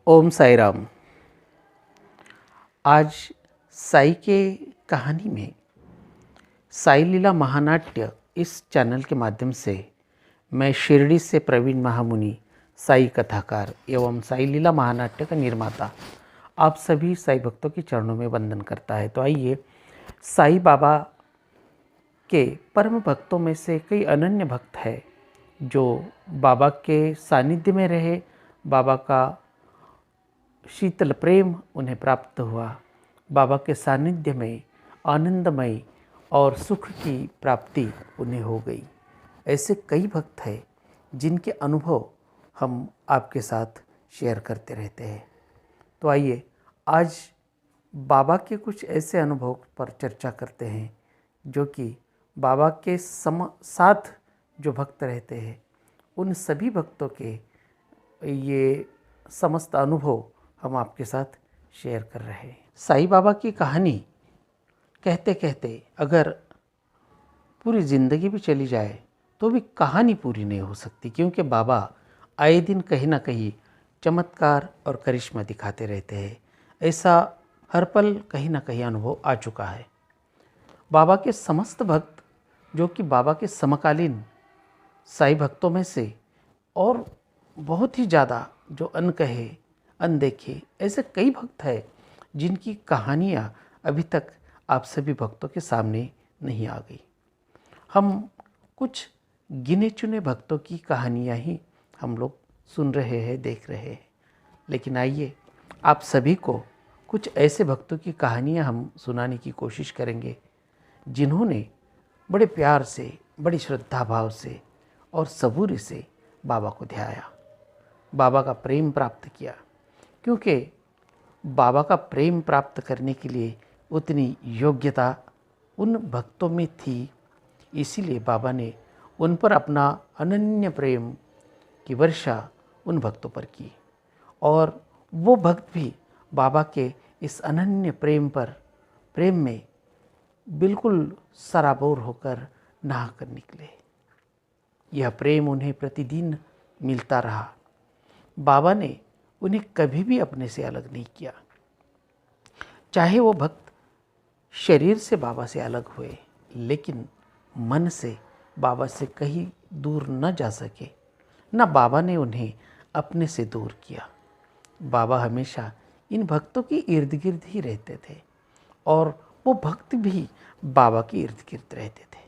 ओम साई राम। आज साई के कहानी में साई लीला महानाट्य इस चैनल के माध्यम से मैं शिरडी से प्रवीण महामुनि, साई कथाकार एवं साई लीला महानाट्य का निर्माता आप सभी साई भक्तों के चरणों में वंदन करता है। तो आइए, साई बाबा के परम भक्तों में से कई अनन्य भक्त हैं जो बाबा के सानिध्य में रहे, बाबा का शीतल प्रेम उन्हें प्राप्त हुआ, बाबा के सानिध्य में आनंदमय और सुख की प्राप्ति उन्हें हो गई। ऐसे कई भक्त हैं जिनके अनुभव हम आपके साथ शेयर करते रहते हैं। तो आइए, आज बाबा के कुछ ऐसे अनुभव पर चर्चा करते हैं जो कि बाबा के साथ जो भक्त रहते हैं उन सभी भक्तों के ये समस्त अनुभव हम आपके साथ शेयर कर रहे हैं। साईं बाबा की कहानी कहते कहते अगर पूरी ज़िंदगी भी चली जाए तो भी कहानी पूरी नहीं हो सकती, क्योंकि बाबा आए दिन कहीं ना कहीं चमत्कार और करिश्मा दिखाते रहते हैं। ऐसा हर पल कहीं ना कहीं अनुभव आ चुका है। बाबा के समस्त भक्त जो कि बाबा के समकालीन साईं भक्तों में से और बहुत ही ज़्यादा जो अनकहे अनदेखे, ऐसे कई भक्त हैं जिनकी कहानियाँ अभी तक आप सभी भक्तों के सामने नहीं आ गई। हम कुछ गिने चुने भक्तों की कहानियाँ ही हम लोग सुन रहे हैं, देख रहे हैं। लेकिन आइए, आप सभी को कुछ ऐसे भक्तों की कहानियाँ हम सुनाने की कोशिश करेंगे जिन्होंने बड़े प्यार से, बड़ी श्रद्धा भाव से और सबूरी से बाबा को ध्याया, बाबा का प्रेम प्राप्त किया। क्योंकि बाबा का प्रेम प्राप्त करने के लिए उतनी योग्यता उन भक्तों में थी, इसीलिए बाबा ने उन पर अपना अनन्य प्रेम की वर्षा उन भक्तों पर की। और वो भक्त भी बाबा के इस अनन्य प्रेम में बिल्कुल सराबोर होकर नहा कर निकले। यह प्रेम उन्हें प्रतिदिन मिलता रहा। बाबा ने उन्हें कभी भी अपने से अलग नहीं किया। चाहे वो भक्त शरीर से बाबा से अलग हुए, लेकिन मन से बाबा से कहीं दूर न जा सके, न बाबा ने उन्हें अपने से दूर किया। बाबा हमेशा इन भक्तों के इर्द गिर्द ही रहते थे और वो भक्त भी बाबा के इर्द गिर्द रहते थे।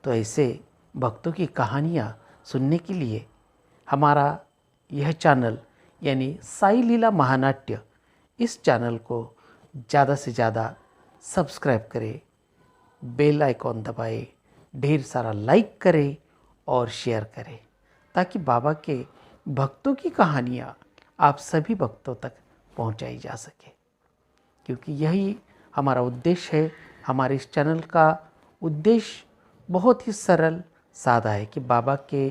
तो ऐसे भक्तों की कहानियाँ सुनने के लिए हमारा यह चैनल यानी साई लीला महानाट्य, इस चैनल को ज़्यादा से ज़्यादा सब्सक्राइब करें, बेल आइकॉन दबाएं, ढेर सारा लाइक करें और शेयर करें, ताकि बाबा के भक्तों की कहानियाँ आप सभी भक्तों तक पहुँचाई जा सके। क्योंकि यही हमारा उद्देश्य है। हमारे इस चैनल का उद्देश्य बहुत ही सरल सादा है कि बाबा के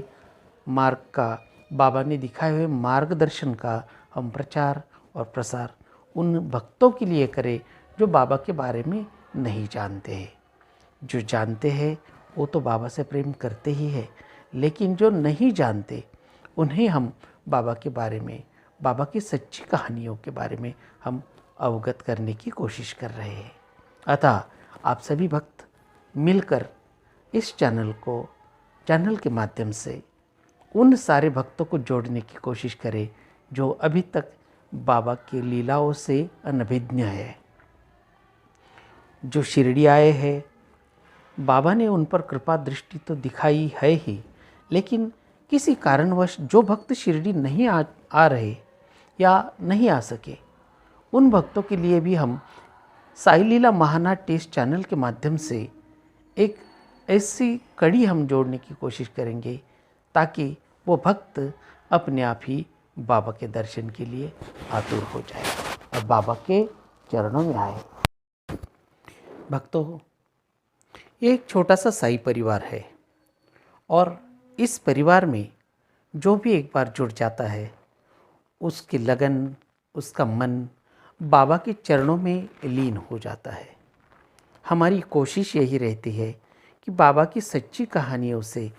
मार्ग का, बाबा ने दिखाए हुए मार्गदर्शन का हम प्रचार और प्रसार उन भक्तों के लिए करें जो बाबा के बारे में नहीं जानते हैं। जो जानते हैं वो तो बाबा से प्रेम करते ही है, लेकिन जो नहीं जानते उन्हें हम बाबा के बारे में, बाबा की सच्ची कहानियों के बारे में हम अवगत करने की कोशिश कर रहे हैं। अतः आप सभी भक्त मिलकर इस चैनल के माध्यम से उन सारे भक्तों को जोड़ने की कोशिश करें जो अभी तक बाबा की लीलाओं से अनभिज्ञ है। जो शिरडी आए हैं, बाबा ने उन पर कृपा दृष्टि तो दिखाई है ही, लेकिन किसी कारणवश जो भक्त शिरडी नहीं आ रहे या नहीं आ सके, उन भक्तों के लिए भी हम साई लीला महानाट्य इस चैनल के माध्यम से एक ऐसी कड़ी हम जोड़ने की कोशिश करेंगे ताकि वो भक्त अपने आप ही बाबा के दर्शन के लिए आतुर हो जाए और बाबा के चरणों में आए। भक्तों, ये एक छोटा सा साई परिवार है और इस परिवार में जो भी एक बार जुड़ जाता है उसकी लगन, उसका मन बाबा के चरणों में लीन हो जाता है। हमारी कोशिश यही रहती है कि बाबा की सच्ची कहानियों से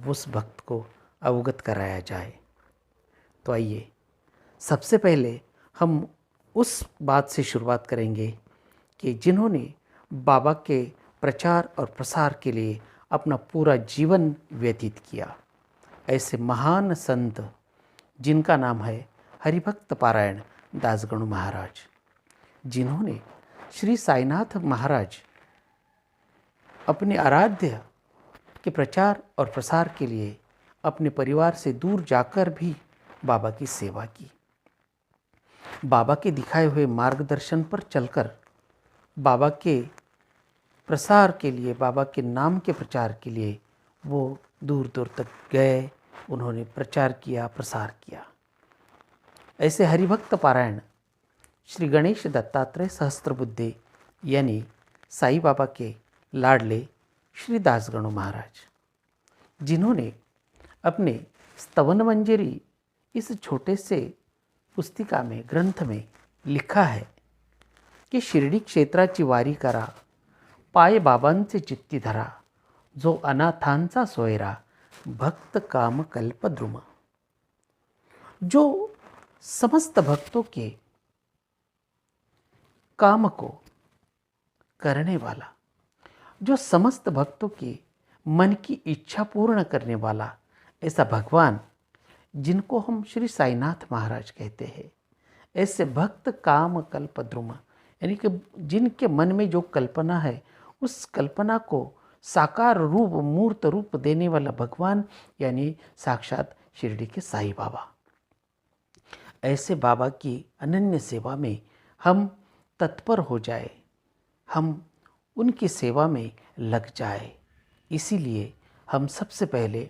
उस भक्त को अवगत कराया जाए। तो आइए, सबसे पहले हम उस बात से शुरुआत करेंगे कि जिन्होंने बाबा के प्रचार और प्रसार के लिए अपना पूरा जीवन व्यतीत किया, ऐसे महान संत जिनका नाम है हरिभक्त पारायण दासगणु महाराज, जिन्होंने श्री साईनाथ महाराज अपने आराध्य के प्रचार और प्रसार के लिए अपने परिवार से दूर जाकर भी बाबा की सेवा की। बाबा के दिखाए हुए मार्गदर्शन पर चलकर बाबा के प्रसार के लिए, बाबा के नाम के प्रचार के लिए वो दूर दूर तक गए, उन्होंने प्रचार किया, प्रसार किया। ऐसे हरिभक्त पारायण श्री गणेश दत्तात्रेय सहस्त्रबुद्धे यानी साईं बाबा के लाडले श्री दासगणु महाराज, जिन्होंने अपने स्तवन मंजरी इस छोटे से पुस्तिका में, ग्रंथ में लिखा है की शिर्डी क्षेत्राची वारी करा, पाय बाबांचे चित्ती धरा, जो अनाथांचा सोयरा, भक्त काम कल्पद्रुम। जो समस्त भक्तों के काम को करने वाला, जो समस्त भक्तों के मन की इच्छा पूर्ण करने वाला, ऐसा भगवान जिनको हम श्री साईनाथ महाराज कहते हैं, ऐसे भक्त काम कल्पद्रुम यानी कि जिनके मन में जो कल्पना है उस कल्पना को साकार रूप, मूर्त रूप देने वाला भगवान यानी साक्षात शिरडी के साईं बाबा। ऐसे बाबा की अनन्य सेवा में हम तत्पर हो जाए, हम उनकी सेवा में लग जाए। इसीलिए हम सबसे पहले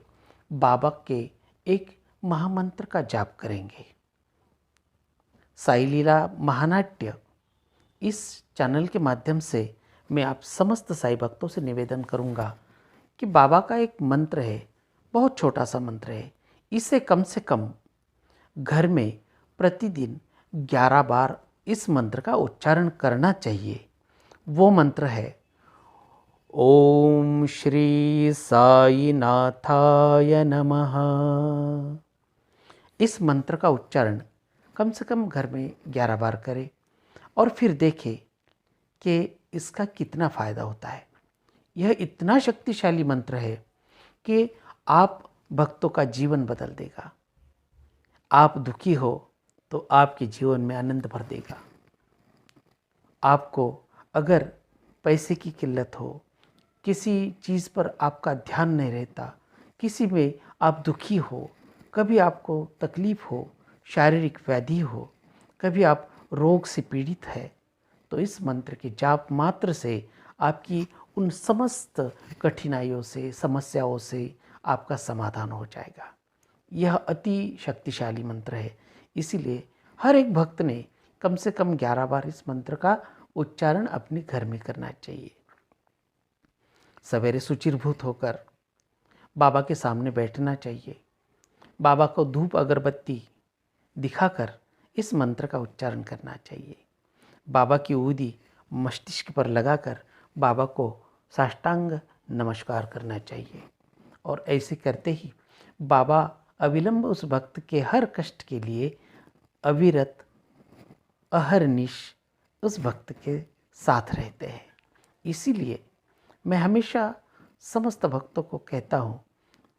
बाबा के एक महामंत्र का जाप करेंगे। साई लीला महानाट्य इस चैनल के माध्यम से मैं आप समस्त साई भक्तों से निवेदन करूंगा कि बाबा का एक मंत्र है, बहुत छोटा सा मंत्र है, इसे कम से कम घर में प्रतिदिन 11 बार इस मंत्र का उच्चारण करना चाहिए। वो मंत्र है ओम श्री साई नाथाय नमः। इस मंत्र का उच्चारण कम से कम घर में 11 बार करें और फिर देखें कि इसका कितना फ़ायदा होता है। यह इतना शक्तिशाली मंत्र है कि आप भक्तों का जीवन बदल देगा। आप दुखी हो तो आपके जीवन में आनंद भर देगा। आपको अगर पैसे की किल्लत हो, किसी चीज़ पर आपका ध्यान नहीं रहता, किसी में आप दुखी हो, कभी आपको तकलीफ़ हो, शारीरिक व्याधि हो, कभी आप रोग से पीड़ित है, तो इस मंत्र के जाप मात्र से आपकी उन समस्त कठिनाइयों से, समस्याओं से आपका समाधान हो जाएगा। यह अति शक्तिशाली मंत्र है, इसीलिए हर एक भक्त ने कम से कम 11 बार इस मंत्र का उच्चारण अपने घर में करना चाहिए। सवेरे सुचिरभूत होकर बाबा के सामने बैठना चाहिए। बाबा को धूप अगरबत्ती दिखाकर इस मंत्र का उच्चारण करना चाहिए। बाबा की ऊदी मस्तिष्क पर लगाकर बाबा को साष्टांग नमस्कार करना चाहिए और ऐसे करते ही बाबा अविलंब उस भक्त के हर कष्ट के लिए अविरत अहरनिश उस भक्त के साथ रहते हैं। इसीलिए मैं हमेशा समस्त भक्तों को कहता हूँ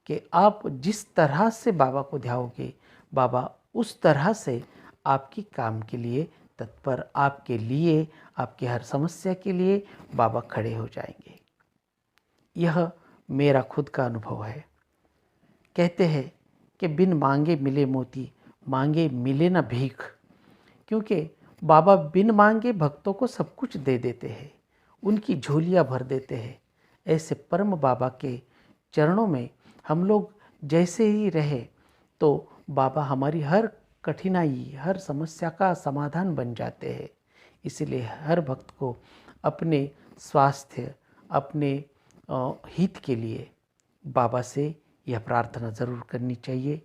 कि आप जिस तरह से बाबा को ध्याओगे, बाबा उस तरह से आपकी काम के लिए तत्पर, आपके लिए, आपकी हर समस्या के लिए बाबा खड़े हो जाएंगे। यह मेरा खुद का अनुभव है। कहते हैं कि बिन मांगे मिले मोती, मांगे मिले ना भीख, क्योंकि बाबा बिन मांगे भक्तों को सब कुछ दे देते हैं, उनकी झोलियाँ भर देते हैं। ऐसे परम बाबा के चरणों में हम लोग जैसे ही रहे तो बाबा हमारी हर कठिनाई, हर समस्या का समाधान बन जाते हैं। इसीलिए हर भक्त को अपने स्वास्थ्य, अपने हित के लिए बाबा से यह प्रार्थना ज़रूर करनी चाहिए,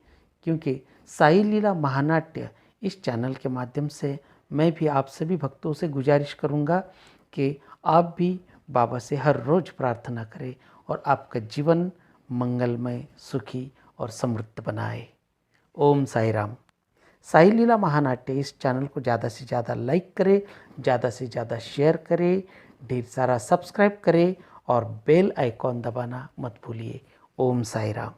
क्योंकि साई लीला महानाट्य इस चैनल के माध्यम से मैं भी आप सभी भक्तों से गुजारिश करूंगा कि आप भी बाबा से हर रोज़ प्रार्थना करें और आपका जीवन मंगलमय, सुखी और समृद्ध बनाए। ओम साई राम। साई लीला महानाट्य इस चैनल को ज़्यादा से ज़्यादा लाइक करें, ज़्यादा से ज़्यादा शेयर करें, ढेर सारा सब्सक्राइब करें और बेल आइकॉन दबाना मत भूलिए। ओम साई राम।